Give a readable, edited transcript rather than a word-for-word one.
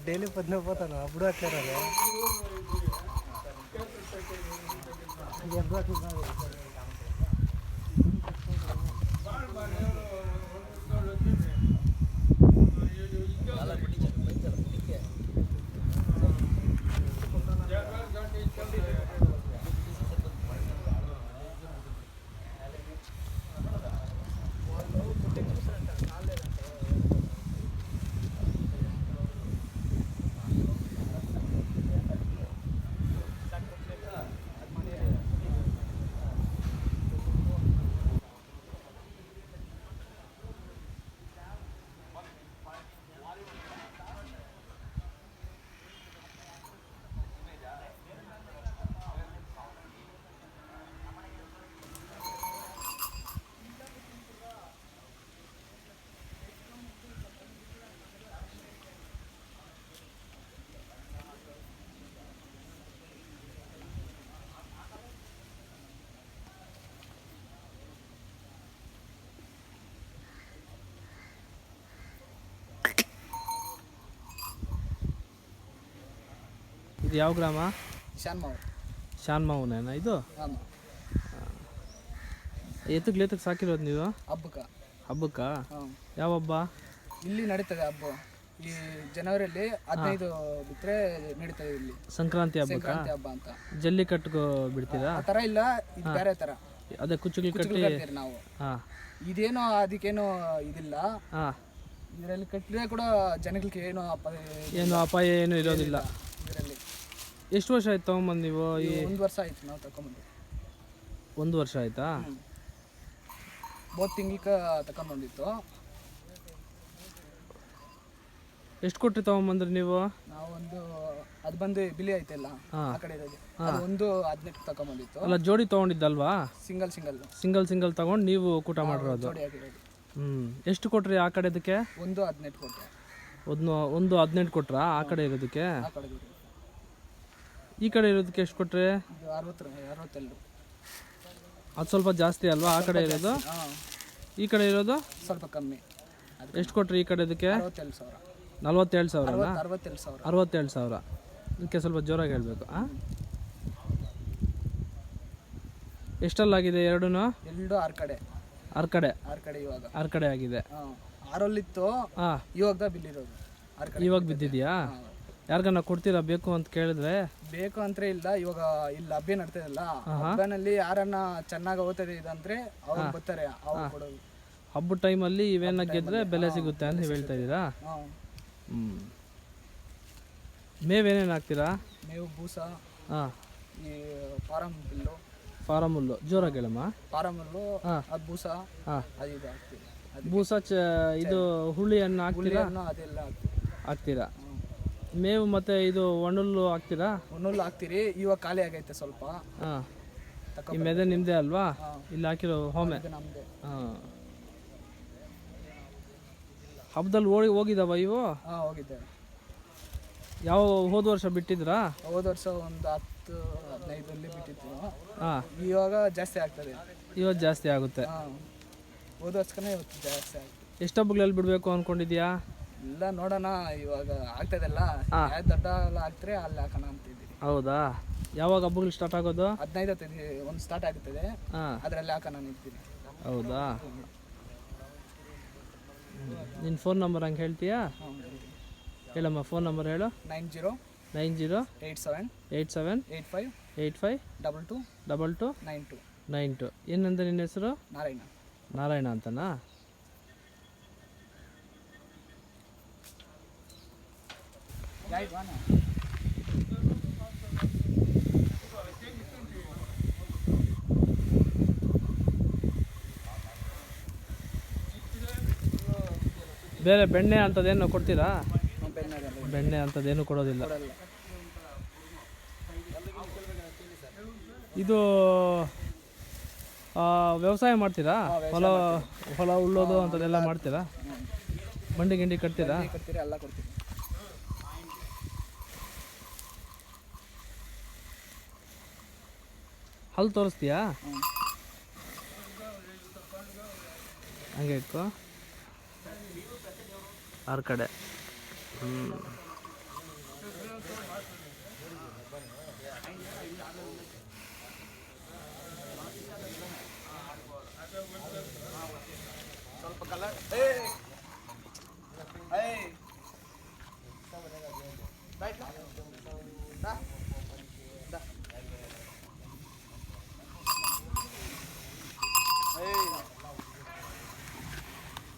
Daily పొద్దున పోతాను అప్పుడు అట్లే రాదు ಇದು ಯಾವ ಗ್ರಾಮ? ಶಾನ್ಮಾವುನೇನಾ ಇದು? ಎತ್ತಕ್ಕೆ ಸಾಕಿರೋದು ನೀವು? ಹಬ್ಬಕ್ಕ? ಯಾವ ಹಬ್ಬ? ಇಲ್ಲಿ ನಡೀತದೆ ಹಬ್ಬ. ಈ ಜನವರಿಯಲ್ಲಿ 15 ಬಿಟ್ಟರೆ ನಡೀತದೆ ಇಲ್ಲಿ ಸಂಕ್ರಾಂತಿ ಹಬ್ಬ ಅಂತ. ಜಲ್ಲಿಕಟ್ಟು ಬಿಡ್ತೀರಾ? ಆ ಥರ ಇಲ್ಲ, ಇದು ಬೇರೆ ಥರ. ಅದೇ ಕುಚ್ಚುಗಳು ಕಟ್ಟಿ ನಾವು ಇದೇನೋ ಅದಕ್ಕೇನೋ ಇದಿಲ್ಲ. ಇದರಲ್ಲಿ ಕಟ್ಟಿದ್ರೆ ಕೂಡ ಜನಗಳಿಗೆ ಏನೋ ಅಪಾಯ ಏನು ಇರೋದಿಲ್ಲ ಇದರಲ್ಲಿ. ಎಷ್ಟು ವರ್ಷ ಆಯ್ತು ತಗೊಂಬಂದು ನೀವು? 1 ವರ್ಷ ಆಯ್ತು ನಾವು ತಗೊಂಬಂದು. 1 ವರ್ಷ ಆಯ್ತಾ? 3 ತಿಂಗಳಿಗೆ ತಗೊಂಬಂದಿತ್ತು. ಎಷ್ಟು ಕೊಟ್ಟು ತಗೊಂಬಂದ್ರಿ ನೀವು? ನಾವೊಂದು ಅದು ಬಂದು ಬಿಳಿ ಐತಲ್ಲ ಆ ಕಡೆ ಇರೋದು, ಅದು ಒಂದು 18 ತಗೊಂಬಂದಿತ್ತು. ಅಲ್ಲ, ಜೋಡಿ ತಗೊಂಡಿದ್ದಲ್ವಾ? ಸಿಂಗಲ್ ತಗೊಂಡು ನೀವು ಕೂಟ ಮಾಡಿರೋದು. ಎಷ್ಟು ಕೊಟ್ರಿ ಆ ಕಡೆ? ಅದಕ್ಕೆ ಒಂದು 18 ಕೊಟ್ಟೆ. ಒಂದು 18 ಕೊಟ್ರಾ ಆ ಕಡೆ ಇರೋದಕ್ಕೆ? ಈ ಕಡೆ ಇರೋದಕ್ಕೆ ಎಷ್ಟು ಕೊಟ್ರಿ? 62. ಅದು ಸ್ವಲ್ಪ ಜಾಸ್ತಿ ಅಲ್ವಾ ಆ ಕಡೆ ಇರೋದು? ಈ ಕಡೆ ಇರೋದು ಸ್ವಲ್ಪ ಕಮ್ಮಿ. ಎಷ್ಟು ಕೊಟ್ರಿ ಈ ಕಡೆ? ಅದಕ್ಕೆ 47,000. 67,000. ಇದಕ್ಕೆ ಸ್ವಲ್ಪ ಜೋರಾಗಿ ಹೇಳ್ಬೇಕು. ಎಷ್ಟಲ್ಲಾಗಿದೆ? ಎರಡು 6 ಕಡೆ ಆಗಿದೆ. 6ರಲ್ಲಿತ್ತು, ಇವಾಗ ಬಿಲ್ ಇರೋದು. ಆರು ಕಡೆ ಇವಾಗ ಬಿದ್ದಿದ್ಯಾ? ಯಾರಿಗನ್ನ ಕೊಡ್ತೀರಾ ಬೇಕು ಅಂತ ಕೇಳಿದ್ರೆ? ಬೇಕು ಅಂದ್ರೆ ಇಲ್ಲ, ಇವಾಗ ಇಲ್ಲಿ ಹಬ್ಬ ನಡ್ತದಲ್ಲ, ಹಬ್ಬನಲ್ಲಿ ಯಾರನ್ನ ಚೆನ್ನಾಗಿ ಓದ್ತದೆ ಇದಂದ್ರೆ ಅವ್ರು ಬರ್ತಾರೆ, ಅವ್ರು ಕೊಡೋದು. ಹಬ್ಬದ ಟೈಮಲ್ಲಿ ಇವೇನ ಗೆದ್ರೆ ಬೆಲೆ ಸಿಗುತ್ತೆ ಅಂತ ಹೇಳ್ತಾ ಇದ್ದೀರಾ? ಮೇವೇನೇನು ಹಾಕ್ತೀರಾ? ಮೇವು ಬೂಸ, ಹಾಂ, ಈ ಫಾರಂ ಹುಲ್ಲು, ಫಾರಮ್ ಹುಲ್ಲು ಜೋರಾಗಿ ಹೇಳಮ್ಮ. ಫಾರಂ ಹುಲ್ಲು, ಅದು ಬೂಸ, ಅದು ಇದು ಹಾಕ್ತೀವಿ. ಬೂಸ ಇದು ಹುಳಿಯನ್ನು ಹಾಕ್ತೀರಾ? ಅದೆಲ್ಲ ಹಾಕ್ತೀವಿ. ಹಾಕ್ತೀರಾ. ಮೇವು ಮತ್ತು ಇದು ಒಣಹುಲ್ಲು ಹಾಕ್ತೀರಾ? ಒಣಹುಲ್ಲು ಹಾಕ್ತೀರಿ, ಇವಾಗ ಖಾಲಿ ಆಗೈತೆ ಸ್ವಲ್ಪ. ಹಾಂ, ಈ ಮೆದೆ ನಿಮ್ಮದೇ ಅಲ್ವಾ? ಇಲ್ಲಿ ಹಾಕಿರೋ ಹೋಮೆ ನಮ್ಮದೇ. ಹಾಂ, ಹಬ್ಬದಲ್ಲಿ ಹೋಗಿದ್ದಾವ ಇವು? ಹಾಂ, ಹೋಗಿದ್ದೆ. ಯಾವ ಹೋದ ವರ್ಷ ಬಿಟ್ಟಿದ್ರಾ? ಹೋದ ವರ್ಷ ಒಂದು 10-15 ಬಿಟ್ಟಿತ್ತು. ಹಾಂ, ಇವಾಗ ಜಾಸ್ತಿ ಆಗ್ತದೆ. ಇವತ್ತು ಜಾಸ್ತಿ ಆಗುತ್ತೆ. ಹಾಂ, ಹೋದ ವರ್ಷಕ್ಕನೇ ಇವತ್ತು ಜಾಸ್ತಿ ಆಗ್ತದೆ. ಎಷ್ಟು ಹಬ್ಬಗಳಲ್ಲಿ ಬಿಡಬೇಕು ಅಂದ್ಕೊಂಡಿದ್ಯಾ? ಇಲ್ಲ ನೋಡೋಣ, ಇವಾಗ ಆಗ್ತದಲ್ಲ, ಯಾವ್ದು ದೊಡ್ಡ ಎಲ್ಲ ಆಗ್ತಾರೆ ಅಲ್ಲಿ ಹಾಕೋಣ ಅಂತಿದ್ದೀವಿ. ಹೌದಾ? ಯಾವಾಗ ಹಬ್ಬಗಳು ಸ್ಟಾರ್ಟ್ ಆಗೋದು? 15 ಒಂದು ಸ್ಟಾರ್ಟ್ ಆಗುತ್ತದೆ, ಅದರಲ್ಲಿ ಹಾಕೋಣ ಅಂತಿದ್ದೀನಿ. ಹೌದಾ? ನಿನ್ನ ಫೋನ್ ನಂಬರ್ ಹಂಗೆ ಹೇಳ್ತೀಯಾ? ಹೇಳಮ್ಮ, ಫೋನ್ ನಂಬರ್ ಹೇಳು. 908785 ಏನಂತ ನಿನ್ನ ಹೆಸರು? ನಾರಾಯಣ. ನಾರಾಯಣ ಅಂತನಾ? ಬೇರೆ ಬೆಣ್ಣೆ ಅಂಥದ್ದೇನು ಕೊಡ್ತೀರಾ? ಬೆಣ್ಣೆ ಅಂಥದ್ದೇನು ಕೊಡೋದಿಲ್ಲ. ಇದು ವ್ಯವಸಾಯ ಮಾಡ್ತೀರಾ? ಹೊಲ ಉಳ್ಳೋದು ಅಂಥದ್ದೆಲ್ಲ ಮಾಡ್ತೀರಾ? ಬಂಡಿ ಗಿಂಡಿ ಕಟ್ತೀರಾ? ಎಲ್ಲ ಕೊಡ್ತೀವಿ. ಹಲ್ಲು ತೋರಿಸ್ತೀಯಾ? ಹಂಗೆ ಇಟ್ಕೋ, ಆರು ಕಡೆ. ಸ್ವಲ್ಪ ಕಲರ್